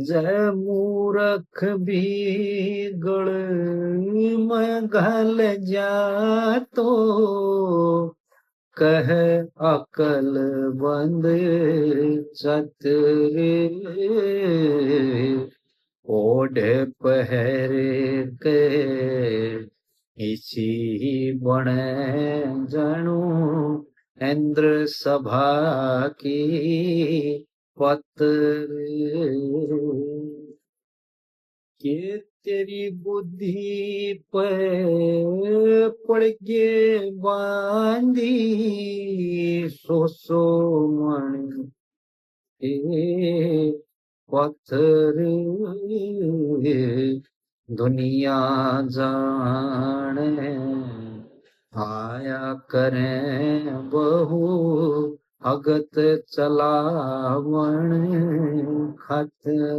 जय मूरख भी गल में घल जातो, कह अकल बंद चतरे, ओढ़े पहरे के इसी बने जनू इंद्र सभा की पत्र, के तेरी बुद्धि पे पड़ गे बांधी, सो मणि ए पत्थर, दुनिया जाने आया करें बहु अगत चलावण खातर।